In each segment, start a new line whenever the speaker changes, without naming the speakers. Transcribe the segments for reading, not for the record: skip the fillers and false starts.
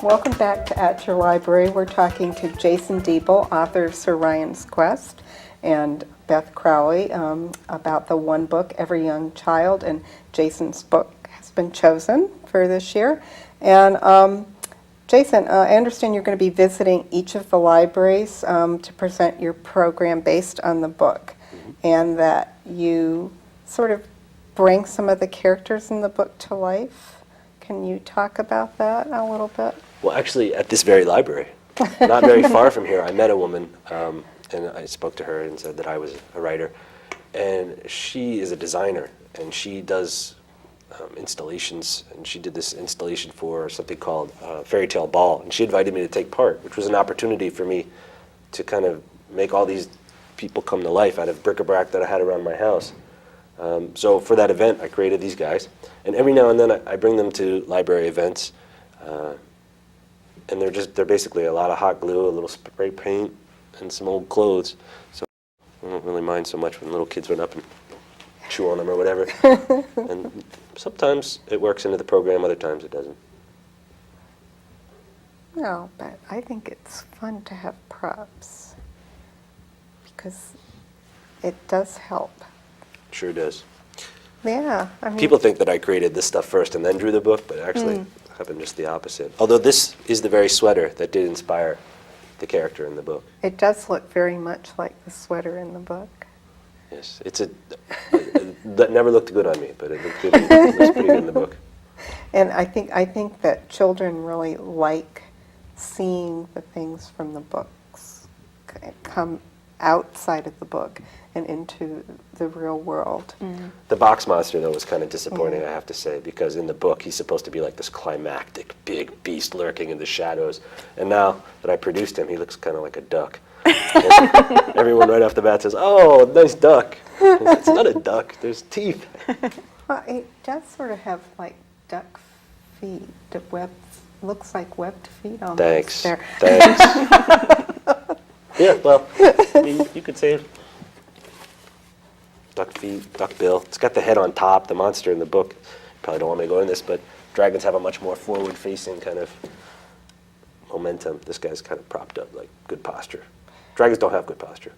Welcome back to At Your Library. We're talking to Jason Deeble, author of Sir Ryan's Quest, and Beth Crowley about the one book, Every Young Child, and Jason's book has been chosen for this year. And Jason, I understand you're going to be visiting each of the libraries to present your program based on the book, and that you sort of bring some of the characters in the book to life. Can you talk about that a little bit?
Well, actually, at this very library, not very far from here, I met a woman, and I spoke to her and said that I was a writer. And she is a designer, and she does installations, and she did this installation for something called Fairy Tale Ball, and she invited me to take part, which was an opportunity for me to kind of make all these people come to life out of bric-a-brac that I had around my house. So for that event, I created these guys, and every now and then I bring them to library events, and they're basically a lot of hot glue, a little spray paint, and some old clothes. So I don't really mind so much when little kids run up and chew on them or whatever. And sometimes it works into the program, other times it doesn't.
No, but I think it's fun to have props because it does help.
Sure does.
Yeah, I mean,
People think that I created this stuff first and then drew the book, but actually it happened just the opposite. Although this is the very sweater that did inspire the character in the book.
it does look very much like the sweater in the book.
Yes, that never looked good on me, but it looked good. It was pretty good in the book.
And I think that children really like seeing the things from the books come outside of the book and into the real world.
The box monster, though, was kind of disappointing, I have to say, because in the book he's supposed to be like this climactic big beast lurking in the shadows, and now that I produced him, he looks kind of like a duck. Everyone right off the bat says, "Oh, nice duck." It's not a duck. There's teeth.
Well, it does sort of have like duck feet, looks like webbed feet almost.
Thanks.
There.
Thanks. Yeah, well, I mean, you could say duck feet, duck bill. It's got the head on top. The monster in the book, probably don't want me to go into this, but dragons have a much more forward-facing kind of momentum. This guy's kind of propped up, like good posture. Dragons don't have good posture.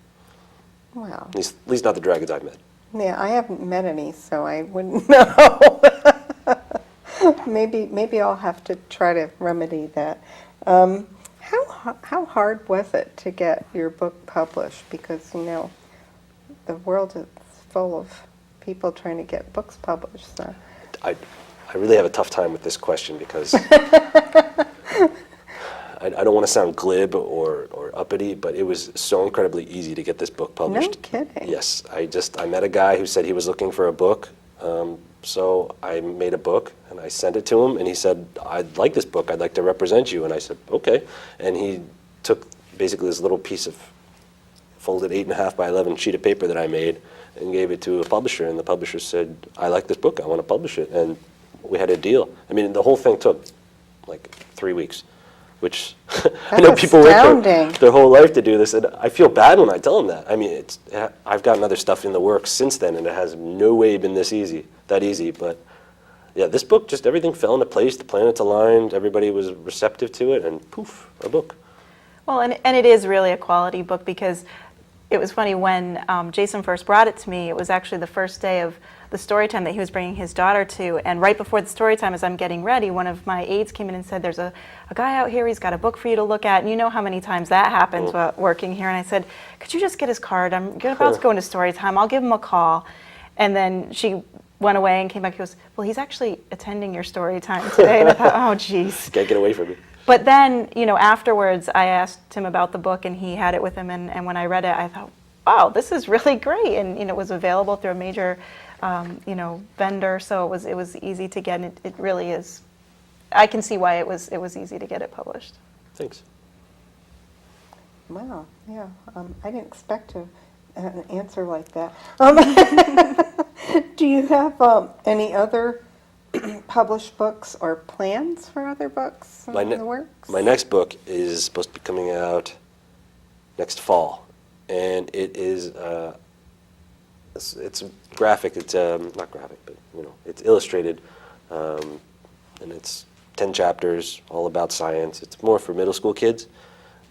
Well,
At least not the dragons I've met.
yeah, I haven't met any, so I wouldn't know. Maybe I'll have to try to remedy that. How hard was it to get your book published? Because, you know, the world is full of people trying to get books published. So.
I really have a tough time with this question because I don't want to sound glib or uppity, but it was so incredibly easy to get this book published.
No kidding.
Yes, I met a guy who said he was looking for a book, so I made a book and I sent it to him, and he said, "I'd like this book. I'd like to represent you." And I said, "Okay." And he took basically this little piece of folded 8.5 by 11 sheet of paper that I made and gave it to a publisher, and the publisher said, "I like this book. I want to publish it." And we had a deal. I mean, the whole thing took like 3 weeks. Which I know people wait their whole life to do this, and I feel bad when I tell them that. I mean, I've gotten other stuff in the works since then, and it has no way been that easy. But yeah, this book, just everything fell into place. The planets aligned. Everybody was receptive to it, and poof, a book.
Well, and it is really a quality book because it was funny when Jason first brought it to me. It was actually the first day of the story time that he was bringing his daughter to, and right before the story time, as I'm getting ready, one of my aides came in and said, "There's a guy out here, he's got a book for you to look at," and you know how many times that happens while working here, and I said, "Could you just get his card? I'm about to go into story time, I'll give him a call." And then she went away and came back, he goes, "Well, he's actually attending your story time today," and I thought, oh geez.
Can't get away from it.
But then, you know, afterwards, I asked him about the book, and he had it with him, and when I read it, I thought, wow, this is really great, and you know, it was available through a major you know, vendor, so it was easy to get, and it really is. I can see why it was easy to get it published.
Thanks.
Wow, yeah, I didn't expect an answer like that. Do you have any other published books or plans for other books in the works?
My next book is supposed to be coming out next fall, and it is it's graphic. It's not graphic, but you know, it's illustrated, and it's 10 chapters, all about science. It's more for middle school kids,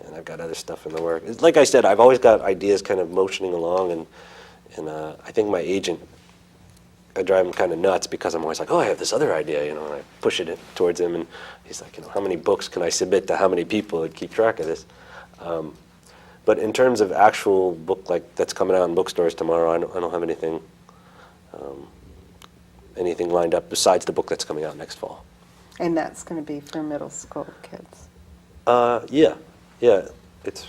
and I've got other stuff in the work. Like I said, I've always got ideas kind of motioning along, and I think my agent, I drive him kind of nuts because I'm always like, oh, I have this other idea, and I push it towards him, and he's like, how many books can I submit to how many people and keep track of this? But in terms of actual book like that's coming out in bookstores tomorrow, I don't have anything lined up besides the book that's coming out next fall.
And that's going to be for middle school kids.
Yeah, it's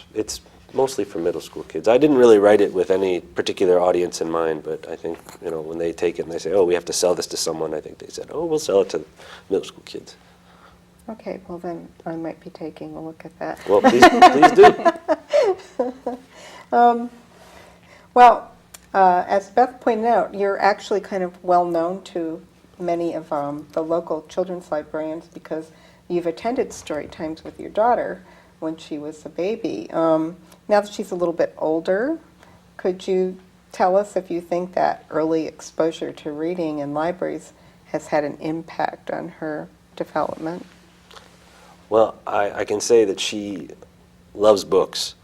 mostly for middle school kids. I didn't really write it with any particular audience in mind, but I think when they take it and they say, oh, we have to sell this to someone, I think they said, oh, we'll sell it to middle school kids.
Okay, well then I might be taking a look at that.
Well, please do.
Well, as Beth pointed out, you're actually kind of well known to many of the local children's librarians because you've attended story times with your daughter when she was a baby. Now that she's a little bit older, could you tell us if you think that early exposure to reading in libraries has had an impact on her development?
Well, I can say that she loves books.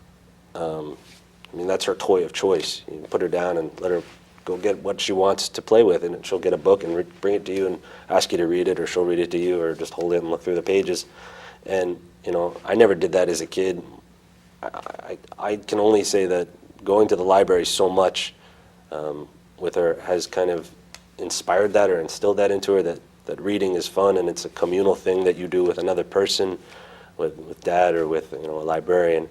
That's her toy of choice. You put her down and let her go get what she wants to play with, and she'll get a book and bring it to you and ask you to read it, or she'll read it to you, or just hold it and look through the pages. And, I never did that as a kid. I can only say that going to the library so much with her has kind of inspired that or instilled that into her, that reading is fun and it's a communal thing that you do with another person, with Dad or with a librarian.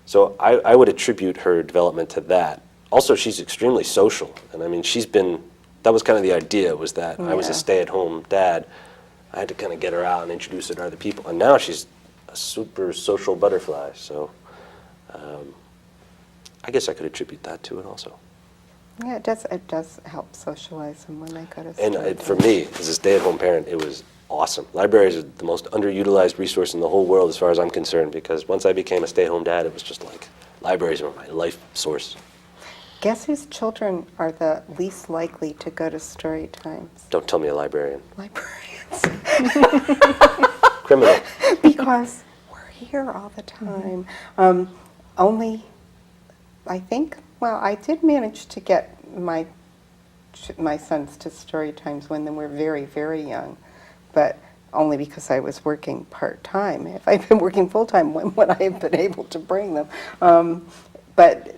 So I would attribute her development to that. Also, she's extremely social, and that was kind of the idea, was that I was a stay-at-home dad. I had to kind of get her out and introduce her to other people, and now she's a super social butterfly, so I guess I could attribute that to it also.
Yeah, it does help socialize them when they go to
And
school.
for me, as a stay-at-home parent, it was awesome. Libraries are the most underutilized resource in the whole world as far as I'm concerned, because once I became a stay-at-home dad, it was just like libraries were my life source.
Guess whose children are the least likely to go to story times?
Don't tell me a librarian.
Librarians.
Criminal.
Because we're here all the time. Only, I think, well, I did manage to get my sons to story times when they were very, very young, but only because I was working part-time. If I'd been working full-time, when would I have been able to bring them? But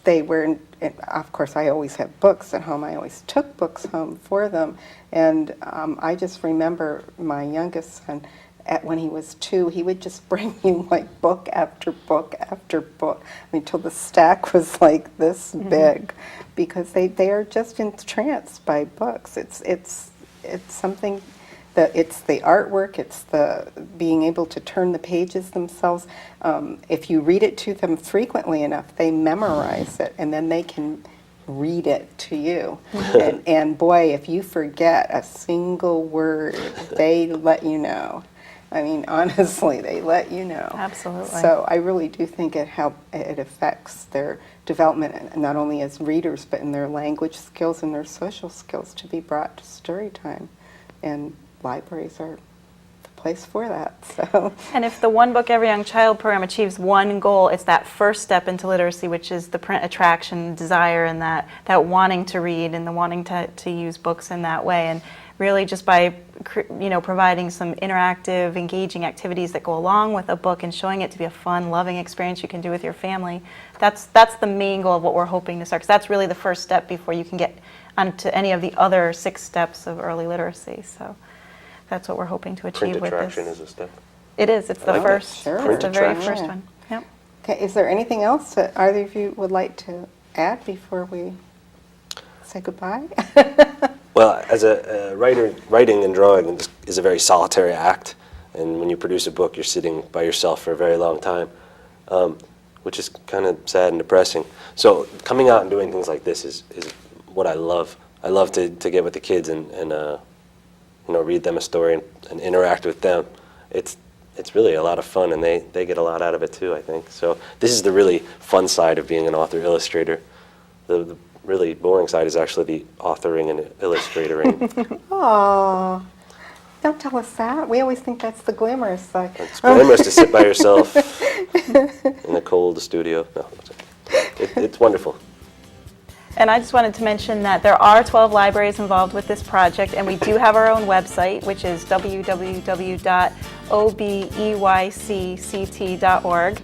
they were, of course, I always have books at home. I always took books home for them. And I just remember my youngest son, when he was 2, he would just bring you like book after book after book until the stack was like this big, because they are just entranced by books. It's something that, it's the artwork, it's the being able to turn the pages themselves. If you read it to them frequently enough, they memorize it, and then they can read it to you. And boy, if you forget a single word, they let you know. Honestly, they let you know.
Absolutely.
So I really do think it affects their development, not only as readers, but in their language skills and their social skills, to be brought to story time. And libraries are the place for that. So.
And if the One Book Every Young Child program achieves one goal, it's that first step into literacy, which is the print attraction, desire, and that wanting to read and the wanting to use books in that way. And really just by providing some interactive, engaging activities that go along with a book and showing it to be a fun, loving experience you can do with your family, that's the main goal of what we're hoping to start, because that's really the first step before you can get onto any of the other 6 steps of early literacy. So that's what we're hoping to achieve
Print
with this.
attraction is a step.
It is. It's the
like that.
first.
Sure.
It's the very
Print
first
attraction.
one. Yep.
Okay, is there anything else that either of you would like to add before we say goodbye?
Well, as a writer, writing and drawing is a very solitary act, and when you produce a book, you're sitting by yourself for a very long time, which is kind of sad and depressing. So coming out and doing things like this is what I love. I love to get with the kids and read them a story and interact with them. It's really a lot of fun, and they get a lot out of it too, I think. So this is the really fun side of being an author illustrator. The really boring side is actually the authoring and illustrating.
Oh, don't tell us that. We always think that's the glamorous side.
It's glamorous to sit by yourself in a cold studio. No, it's wonderful.
And I just wanted to mention that there are 12 libraries involved with this project, and we do have our own website, which is www.obeycct.org,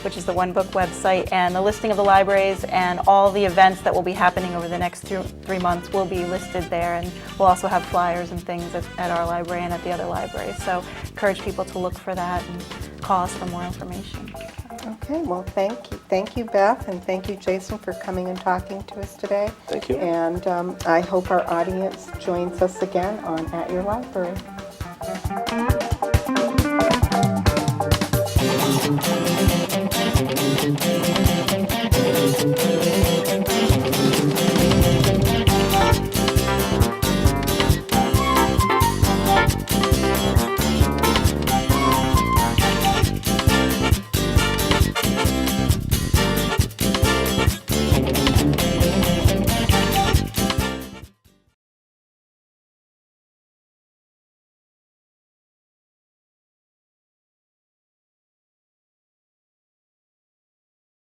which is the One Book website, and the listing of the libraries and all the events that will be happening over the next 3 months will be listed there, and we'll also have flyers and things at our library and at the other libraries. So encourage people to look for that and call us for more information.
Okay, well, thank you. Thank you, Beth, and thank you, Jason, for coming and talking to us today.
Thank you.
And I hope our audience joins us again on At Your Library.